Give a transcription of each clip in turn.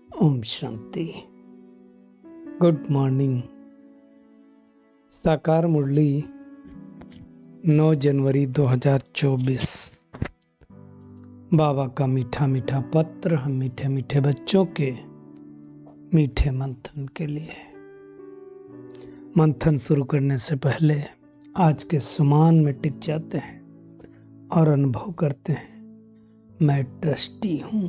Om Shanti. Good morning. साकार मुरली 9 जनवरी 2024। बाबा का मीठा मीठा पत्र हम मीठे मीठे बच्चों के मीठे मंथन के लिए। मंथन शुरू करने से पहले आज के सुमान में टिक जाते हैं और अनुभव करते हैं, मैं ट्रस्टी हूं।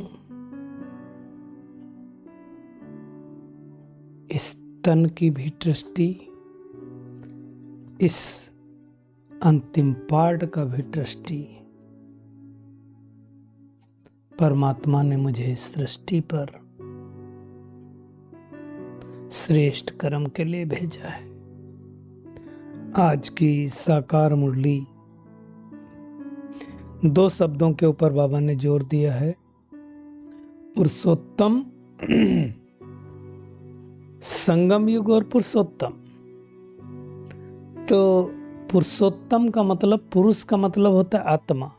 इस तन की भी ट्रस्टी, इस अंतिम पार्ट का भी ट्रस्टी। परमात्मा ने मुझे इस सृष्टि पर श्रेष्ठ कर्म के लिए भेजा है। आज की साकार मुरली 2 शब्दों के ऊपर बाबा ने जोर दिया है, पुरुषोत्तम संगम युग और पुरुषोत्तम। तो पुरुषोत्तम का मतलब, पुरुष का मतलब होता है आत्मा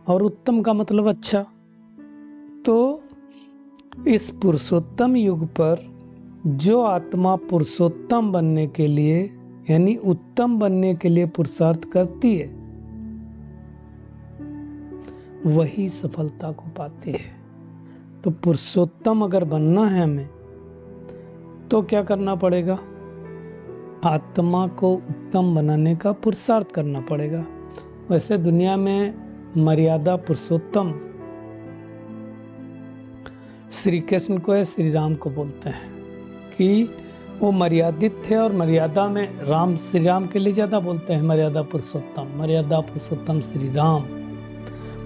और उत्तम का मतलब अच्छा। तो इस पुरुषोत्तम युग पर जो आत्मा पुरुषोत्तम बनने के लिए यानी उत्तम बनने के लिए पुरुषार्थ करती है, वही सफलता को पाती है। तो पुरुषोत्तम अगर बनना है हमें तो क्या करना पड़ेगा? आत्मा को उत्तम बनाने का पुरुषार्थ करना पड़ेगा। वैसे दुनिया में मर्यादा पुरुषोत्तम श्री कृष्ण को या श्री राम को बोलते हैं कि वो मर्यादित थे, और मर्यादा में राम श्री राम के लिए ज्यादा बोलते हैं मर्यादा पुरुषोत्तम श्री राम,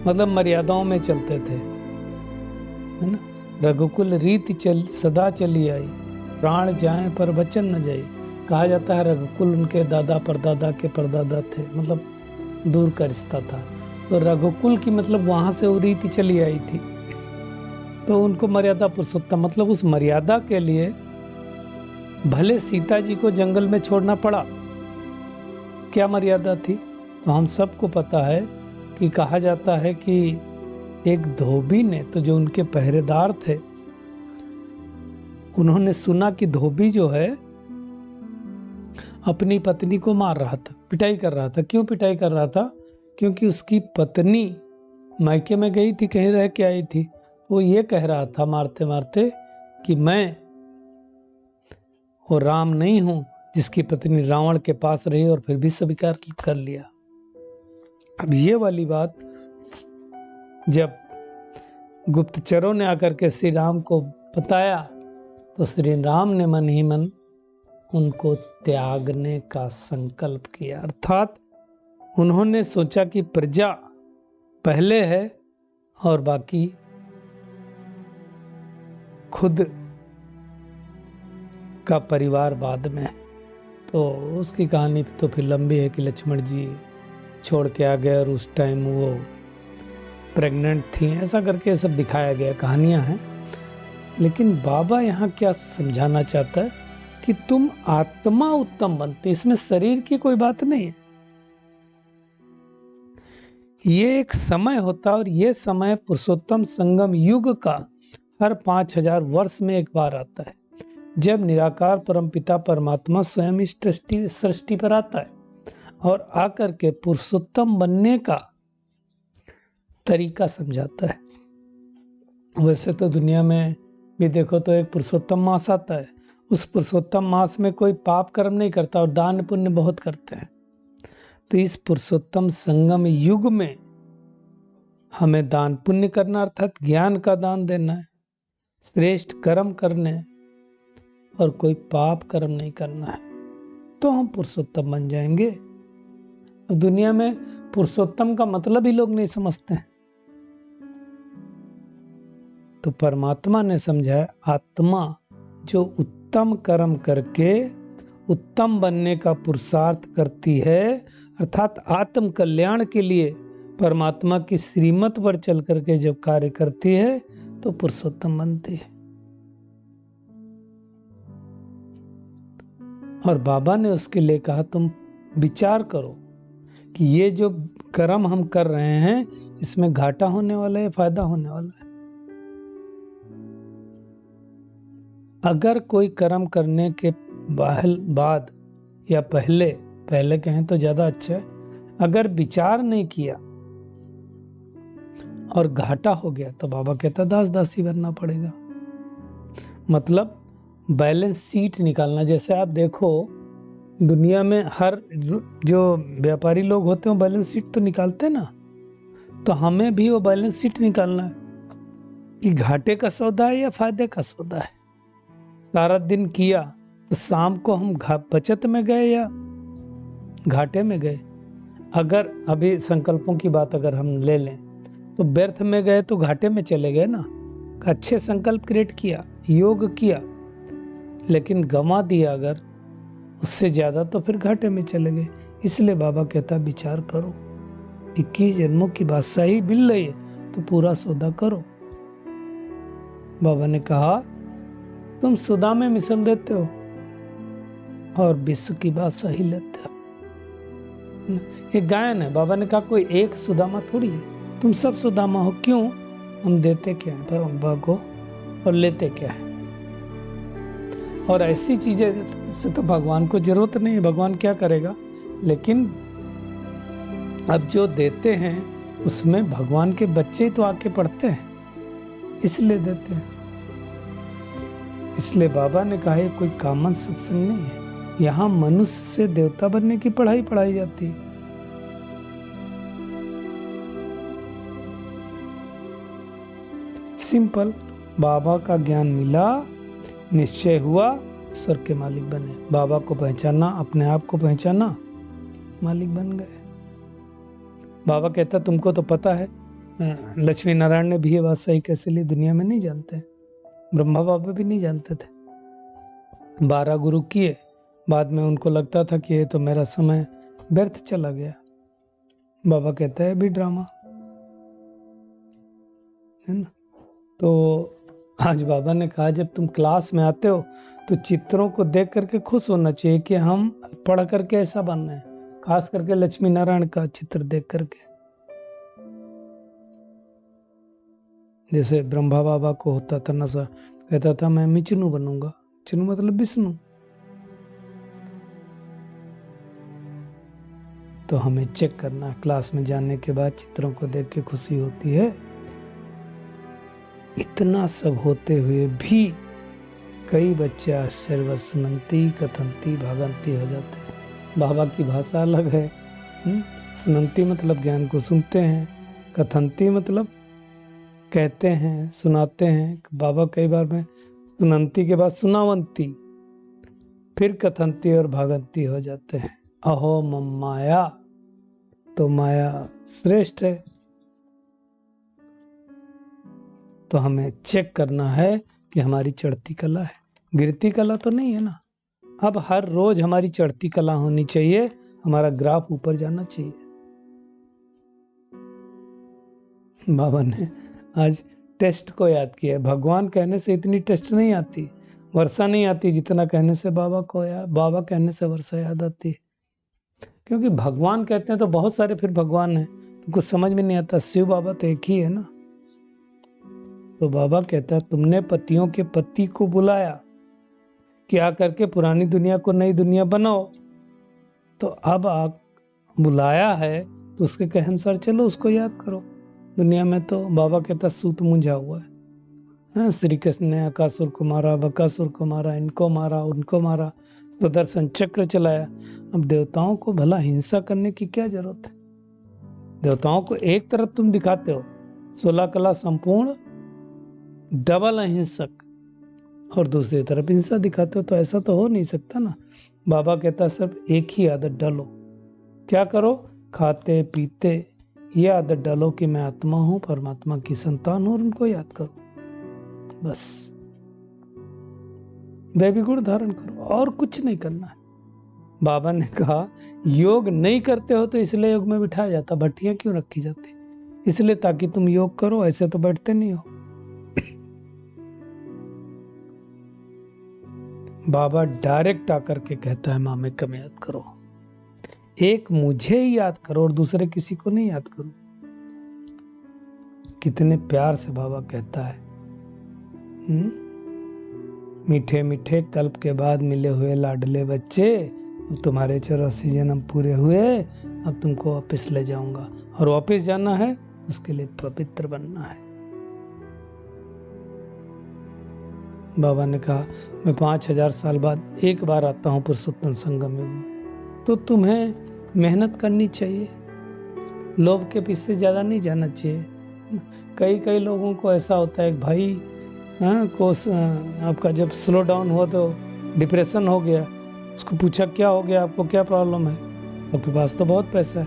मतलब मर्यादाओं में चलते थे, है ना। रघुकुल रीति सदा चली आई, प्राण जाए पर वचन न जाए। कहा जाता है रघुकुल उनके दादा परदादा के परदादा थे, मतलब दूर का रिश्ता था। तो रघुकुल की मतलब वहां से वो रीति चली आई थी, तो उनको मर्यादा पुरुषोत्तम, मतलब उस मर्यादा के लिए भले सीता जी को जंगल में छोड़ना पड़ा। क्या मर्यादा थी? तो हम सबको पता है कि कहा जाता है कि एक धोबी ने, तो जो उनके पहरेदार थे, उन्होंने सुना कि धोबी जो है अपनी पत्नी को मार रहा था, पिटाई कर रहा था। क्यों पिटाई कर रहा था? क्योंकि उसकी पत्नी मायके में गई थी, कहीं रह के आई थी। वो ये कह रहा था मारते मारते कि मैं वो राम नहीं हूं जिसकी पत्नी रावण के पास रही और फिर भी स्वीकार कर लिया। अब ये वाली बात जब गुप्तचरों ने आकर के श्री राम को बताया, तो श्री राम ने मन ही मन उनको त्यागने का संकल्प किया। अर्थात उन्होंने सोचा कि प्रजा पहले है और बाकी खुद का परिवार बाद में। तो उसकी कहानी तो फिर लंबी है कि लक्ष्मण जी छोड़ के आ गए और उस टाइम वो प्रेग्नेंट थी, ऐसा करके सब दिखाया गया, कहानियां हैं। लेकिन बाबा यहाँ क्या समझाना चाहता है कि तुम आत्मा उत्तम बनते, इसमें शरीर की कोई बात नहीं है। ये एक समय होता है और ये समय पुरुषोत्तम संगम युग का हर 5000 वर्ष में एक बार आता है, जब निराकार परमपिता परमात्मा स्वयं इस सृष्टि पर आता है और आकर के पुरुषोत्तम बनने का तरीका समझाता है। वैसे तो दुनिया में भी देखो तो एक पुरुषोत्तम मास आता है, उस पुरुषोत्तम मास में कोई पाप कर्म नहीं करता और दान पुण्य बहुत करते हैं। तो इस पुरुषोत्तम संगम युग में हमें दान पुण्य करना, अर्थात ज्ञान का दान देना है, श्रेष्ठ कर्म करने, और कोई पाप कर्म नहीं करना है, तो हम पुरुषोत्तम बन जाएंगे। अब दुनिया में पुरुषोत्तम का मतलब ही लोग नहीं समझते हैं। तो परमात्मा ने समझाया, आत्मा जो उत्तम कर्म करके उत्तम बनने का पुरुषार्थ करती है, अर्थात आत्म कल्याण के लिए परमात्मा की श्रीमत पर चल करके जब कार्य करती है, तो पुरुषोत्तम बनती है। और बाबा ने उसके लिए कहा, तुम विचार करो कि ये जो कर्म हम कर रहे हैं, इसमें घाटा होने वाला है, फायदा होने वाला है। अगर कोई कर्म करने के बाद या पहले कहें तो ज्यादा अच्छा है, अगर विचार नहीं किया और घाटा हो गया तो बाबा कहता दास दासी बनना पड़ेगा। मतलब बैलेंस शीट निकालना। जैसे आप देखो दुनिया में हर जो व्यापारी लोग होते हैं बैलेंस शीट तो निकालते हैं ना, तो हमें भी वो बैलेंस शीट निकालना है कि घाटे का सौदा है या फायदे का सौदा है। सारा दिन किया तो शाम को हम बचत में गए या घाटे में गए। अगर अभी संकल्पों की बात अगर हम ले लें तो व्यर्थ में गए तो घाटे में चले गए ना। अच्छे संकल्प क्रिएट किया, योग किया, लेकिन गंवा दिया अगर उससे ज्यादा तो फिर घाटे में चले गए। इसलिए बाबा कहता विचार करो, 21 जन्मों की बात सही मिल रही है तो पूरा सौदा करो। बाबा ने कहा तुम सुदा में मिसल देते हो और विश्व की बात सही लेते हो। ये गायन है। बाबा ने कहा कोई एक सुदामा थोड़ी है, तुम सब सुदामा हो। क्यों? हम देते क्या है बाबा को और लेते क्या है। और ऐसी चीजें से तो भगवान को जरूरत नहीं है, भगवान क्या करेगा। लेकिन अब जो देते हैं उसमें भगवान के बच्चे ही तो आके पढ़ते हैं, इसलिए देते हैं। इसलिए बाबा ने कहा ये कोई कॉमन सत्संग नहीं है, यहाँ मनुष्य से देवता बनने की पढ़ाई जाती है। सिंपल। बाबा का ज्ञान मिला, निश्चय हुआ, स्वर्ग के मालिक बने। बाबा को पहचाना, अपने आप को पहचाना, मालिक बन गए। बाबा कहता तुमको तो पता है। लक्ष्मी नारायण ने भी ये बात सही कैसे ली दुनिया में नहीं जानते, ब्रह्मा बाबा भी नहीं जानते थे। 12 गुरु किए, बाद में उनको लगता था कि ये तो मेरा समय व्यर्थ चला गया। बाबा कहता है भी ड्रामा है ना। तो आज बाबा ने कहा जब तुम क्लास में आते हो तो चित्रों को देख करके खुश होना चाहिए कि हम पढ़ करके ऐसा बनना है, खास करके लक्ष्मी नारायण का चित्र देख करके। जैसे ब्रह्मा बाबा को होता था नशा, कहता था मैं विष्णु बनूंगा। विष्णु मतलब विष्णु। तो हमें चेक करना है, क्लास में जाने के बाद चित्रों को देख के खुशी होती है। इतना सब होते हुए भी कई बच्चे आश्चर्यवश सुनंती कथंती भागंती हो जाते हैं। बाबा की भाषा अलग है। सुनंती मतलब ज्ञान को सुनते हैं, कथंती मतलब कहते हैं, सुनाते हैं। बाबा कई बार में सुनंती के बाद सुनावंती, फिर कथंती और भागंती हो जाते हैं। अहो मम माया, तो माया श्रेष्ठ है। तो हमें चेक करना है कि हमारी चढ़ती कला है, गिरती कला तो नहीं है ना। अब हर रोज हमारी चढ़ती कला होनी चाहिए, हमारा ग्राफ ऊपर जाना चाहिए। बाबा ने आज टेस्ट को याद किया। भगवान कहने से इतनी टेस्ट नहीं आती, वर्षा नहीं आती जितना कहने से बाबा कहने से वर्षा याद आती है। क्योंकि भगवान कहते हैं तो बहुत सारे फिर भगवान हैं, तो कुछ समझ में नहीं आता। शिव बाबा तो एक ही है ना। तो बाबा कहता है तुमने पतियों के पति को बुलाया कि आकर के पुरानी दुनिया को नई दुनिया बनाओ, तो अब आप बुलाया है तो उसके कहे अनुसार चलो, उसको याद करो। दुनिया में तो बाबा कहता सूत मुंझा हुआ है। श्री कृष्ण ने अकासुर को मारा, बकासुर को मारा, इनको मारा, उनको मारा, सुदर्शन चक्र चलाया। अब देवताओं को भला हिंसा करने की क्या जरूरत है। देवताओं को एक तरफ तुम दिखाते हो 16 कला संपूर्ण डबल अहिंसक, और दूसरी तरफ हिंसा दिखाते हो, तो ऐसा तो हो नहीं सकता ना। बाबा कहता सब एक ही आदत डालो। क्या करो? खाते पीते ये आदत डालो कि मैं आत्मा हूं, परमात्मा की संतान हूं, और उनको याद करो। बस दैवी गुण धारण करो, और कुछ नहीं करना है। बाबा ने कहा योग नहीं करते हो तो इसलिए योग में बिठाया जाता, भट्टियां क्यों रखी जाती? इसलिए ताकि तुम योग करो, ऐसे तो बैठते नहीं हो। बाबा डायरेक्ट आकर के कहता है मामे कम याद करो, एक मुझे ही याद करो और दूसरे किसी को नहीं याद करो। कितने प्यार से बाबा कहता है। मीठे मीठे कल्प के बाद मिले हुए लाडले बच्चे, अब तुम्हारे 84 जन्म पूरे हुए, अब तुमको वापस ले जाऊंगा, और वापस जाना है उसके लिए पवित्र बनना है। बाबा ने कहा मैं 5000 साल बाद एक बार आता हूँ पुरुषोत्तम संगम युग में, तो तुम्हें मेहनत करनी चाहिए, लोभ के पीछे ज़्यादा नहीं जाना चाहिए। कई लोगों को ऐसा होता है भाई को आपका जब स्लो डाउन हुआ तो डिप्रेशन हो गया, उसको पूछा क्या हो गया, आपको क्या प्रॉब्लम है, आपके पास तो बहुत पैसा है,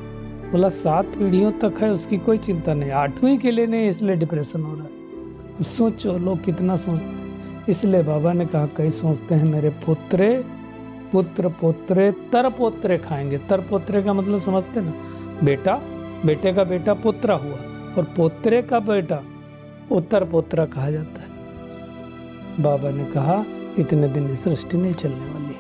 बोला 7 पीढ़ियों तक है, उसकी कोई चिंता नहीं, 8वीं के लिए नहीं, इसलिए डिप्रेशन हो रहा है। सोचो लोग कितना सोचते हैं। इसलिए बाबा ने कहा कई सोचते हैं मेरे पुत्र पोत्रे तर पोत्रे खाएंगे। तर पोत्रे का मतलब समझते ना, बेटा, बेटे का बेटा पुत्र हुआ, और पोत्रे का बेटा उत्तर पोत्रा कहा जाता है। बाबा ने कहा इतने दिन ये सृष्टि नहीं चलने वाली,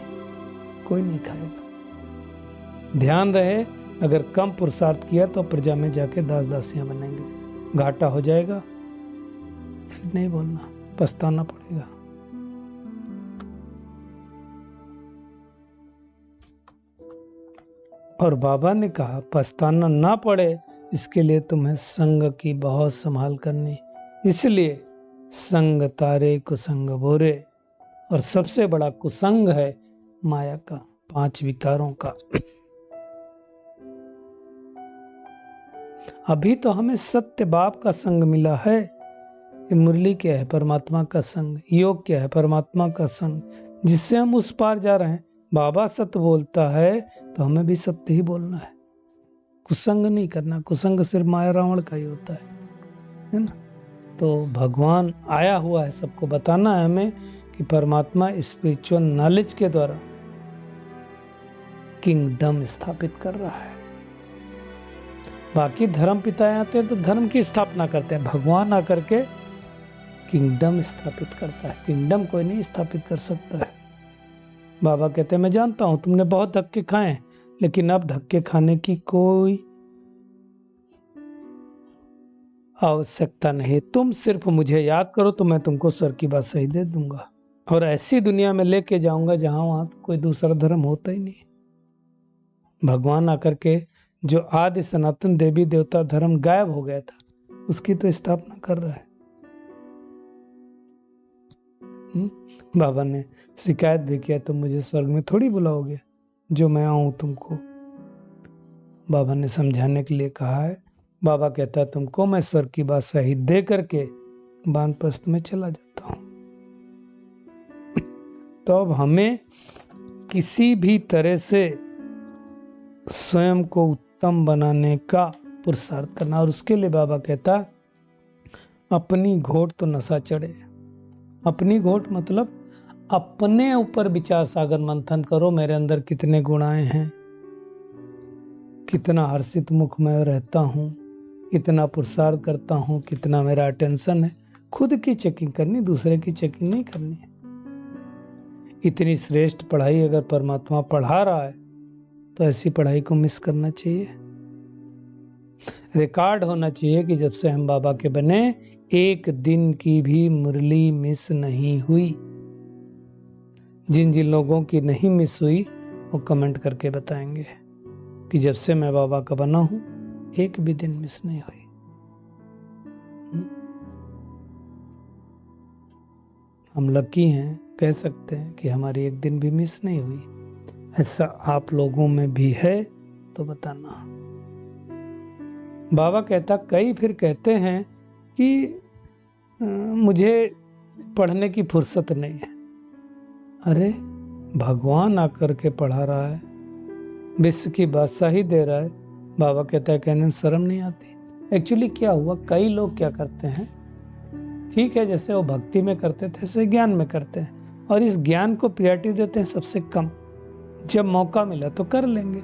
कोई नहीं खाएगा। ध्यान रहे, अगर कम पुरुषार्थ किया तो प्रजा में जाके दास दासियां बनेंगे, घाटा हो जाएगा, फिर नहीं बोलना, पछताना पड़ेगा। और बाबा ने कहा पछताना ना पड़े इसके लिए तुम्हें संग की बहुत संभाल करनी, इसलिए संग तारे कुसंग बोरे, और सबसे बड़ा कुसंग है माया का, 5 विकारों का। अभी तो हमें सत्य बाप का संग मिला है, ये मुरली क्या है, परमात्मा का संग, योग क्या है, परमात्मा का संग, जिससे हम उस पार जा रहे हैं। बाबा सत्य बोलता है तो हमें भी सत्य ही बोलना है, कुसंग नहीं करना। कुसंग सिर्फ माया रावण का ही होता है ना। तो भगवान आया हुआ है सबको बताना है हमें कि परमात्मा स्पिरिचुअल नॉलेज के द्वारा किंगडम स्थापित कर रहा है। बाकी धर्म पिता आते हैं तो धर्म की स्थापना करते हैं, भगवान आकर के किंगडम स्थापित करता है। किंगडम कोई नहीं स्थापित कर सकता है। बाबा कहते हैं मैं जानता हूं तुमने बहुत धक्के खाए, लेकिन अब धक्के खाने की कोई आवश्यकता नहीं, तुम सिर्फ मुझे याद करो तो मैं तुमको स्वर्ग की बादशाही दे दूंगा, और ऐसी दुनिया में लेके जाऊंगा जहां वहां कोई दूसरा धर्म होता ही नहीं। भगवान आकर के जो आदि सनातन देवी देवता धर्म गायब हो गया था, उसकी तो स्थापना कर रहा है। बाबा ने शिकायत भी किया तुम मुझे स्वर्ग में थोड़ी बुलाओगे जो मैं आऊं तुमको। बाबा ने समझाने के लिए कहा है। बाबा कहता है तुमको मैं स्वर्ग की बादशाही दे करके वानप्रस्थ में चला जाता हूं। तो अब हमें किसी भी तरह से स्वयं को उत्तम बनाने का पुरुषार्थ करना, और उसके लिए बाबा कहता अपनी घोट तो नशा चढ़े। अपनी घोट मतलब अपने ऊपर विचार सागर मंथन करो, मेरे अंदर कितने गुण आए हैं, कितना हर्षित मुख में रहता हूँ, कितना पुरुषार्थ करता हूँ, कितना मेरा अटेंशन है। खुद की चेकिंग करनी, दूसरे की चेकिंग नहीं करनी है। इतनी श्रेष्ठ पढ़ाई अगर परमात्मा पढ़ा रहा है तो ऐसी पढ़ाई को मिस करना चाहिए। रिकॉर्ड होना चाहिए कि जब से हम बाबा के बने एक दिन की भी मुरली मिस नहीं हुई। जिन जिन लोगों की नहीं मिस हुई वो कमेंट करके बताएंगे कि जब से मैं बाबा का बना हूं एक भी दिन मिस नहीं हुई। हम लकी हैं, कह सकते हैं कि हमारी एक दिन भी मिस नहीं हुई। ऐसा आप लोगों में भी है तो बताना। बाबा कहता कई फिर कहते हैं कि मुझे पढ़ने की फुर्सत नहीं है। अरे भगवान आकर के पढ़ा रहा है, विश्व की बादशाही दे रहा है। बाबा कहता है कहने में शर्म नहीं आती। एक्चुअली क्या हुआ, कई लोग क्या करते हैं, ठीक है जैसे वो भक्ति में करते थे ऐसे ज्ञान में करते हैं, और इस ज्ञान को प्रायोरिटी देते हैं सबसे कम। जब मौका मिला तो कर लेंगे,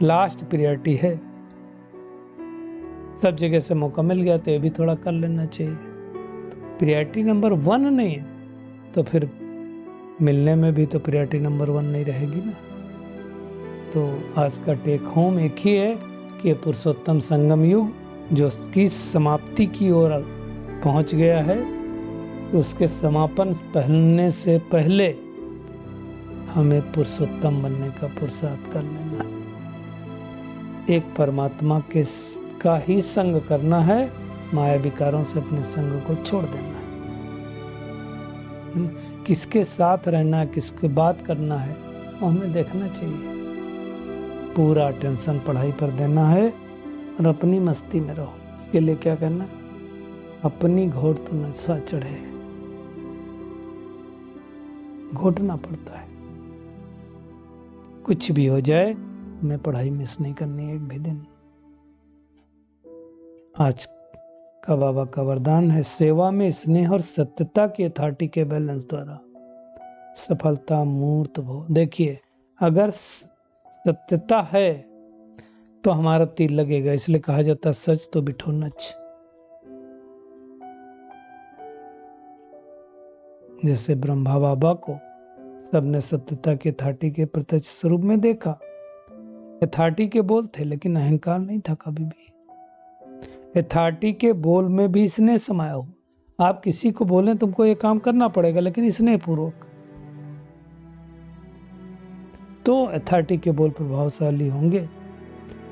लास्ट प्रायोरिटी है। सब जगह से मौका मिल गया तो ये भी थोड़ा कर लेना चाहिए। प्रायोरिटी नंबर 1 नहीं है तो फिर मिलने में भी तो प्रायोरिटी नंबर 1 नहीं रहेगी ना। तो आज का टेक होम एक ही है कि पुरुषोत्तम संगम युग जो की समाप्ति की ओर पहुंच गया है, उसके समापन पहनने से पहले हमें पुरुषोत्तम बनने का पुरुषार्थ कर लेना है। एक परमात्मा का ही संग करना है, माया विकारों से अपने संग को छोड़ देना है। किसके साथ रहना है, किसके बात करना है, वो हमें देखना चाहिए। पूरा टेंशन पढ़ाई पर देना है और अपनी मस्ती में रहो। इसके लिए क्या करना, अपनी घोट तो नशा चढ़े, घोटना पड़ता है। कुछ भी हो जाए, हमें पढ़ाई मिस नहीं करनी एक भी दिन। आज का बाबा का वरदान है, सेवा में स्नेह और सत्यता की अथॉरिटी के बैलेंस द्वारा सफलता मूर्त भो। देखिए, अगर सत्यता है तो हमारा तीर लगेगा, इसलिए कहा जाता है सच तो बिठो नच। जैसे ब्रह्मा बाबा को सबने सत्यता के अथॉरिटी के प्रत्यक्ष स्वरूप में देखा। अथॉरिटी के बोल थे लेकिन अहंकार नहीं था कभी भी। अथॉरिटी के बोल में भी स्नेह समाया हो। आप किसी को बोलें तुमको ये काम करना पड़ेगा, लेकिन स्नेह पूर्वक, तो अथॉरिटी के बोल प्रभावशाली होंगे।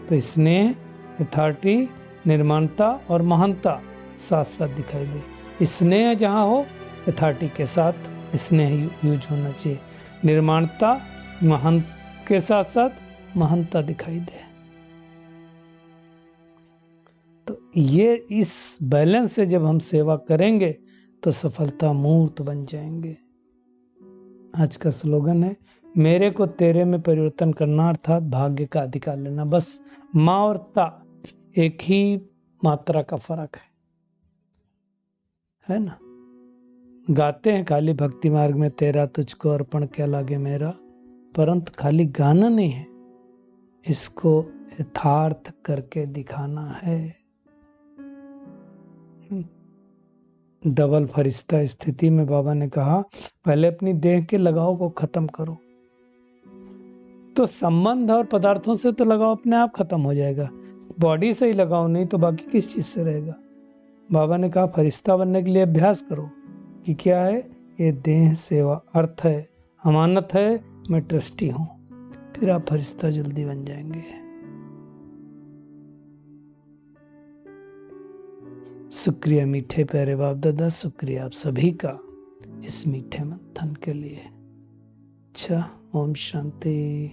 तो स्नेह, अथॉरिटी, निर्माणता और महानता साथ साथ दिखाई दे। स्नेह जहां हो, अथॉरिटी के साथ स्नेह यूज होना चाहिए। निर्माणता महान के साथ साथ महानता दिखाई दे। तो ये इस बैलेंस से जब हम सेवा करेंगे तो सफलता मूर्त बन जाएंगे। आज का स्लोगन है, मेरे को तेरे में परिवर्तन करना, अर्थात भाग्य का अधिकार लेना। बस माँ और ता एक ही मात्रा का फर्क है ना। गाते हैं खाली भक्ति मार्ग में, तेरा तुझको अर्पण क्या लागे मेरा, परंतु खाली गाना नहीं है, इसको यथार्थ करके दिखाना है। डबल फरिश्ता स्थिति में बाबा ने कहा, पहले अपनी देह के लगाव को खत्म करो। तो संबंध और पदार्थों से तो लगाव अपने आप खत्म हो जाएगा, बॉडी से ही लगाव नहीं तो बाकी किस चीज से रहेगा। बाबा ने कहा फरिश्ता बनने के लिए अभ्यास करो कि क्या है, ये देह सेवा अर्थ है, अमानत है, मैं ट्रस्टी हूं, फिर आप फरिश्ता जल्दी बन जाएंगे। शुक्रिया मीठे प्यारे बाप दादा, शुक्रिया आप सभी का इस मीठे मंथन के लिए। अच्छा, ओम शांति।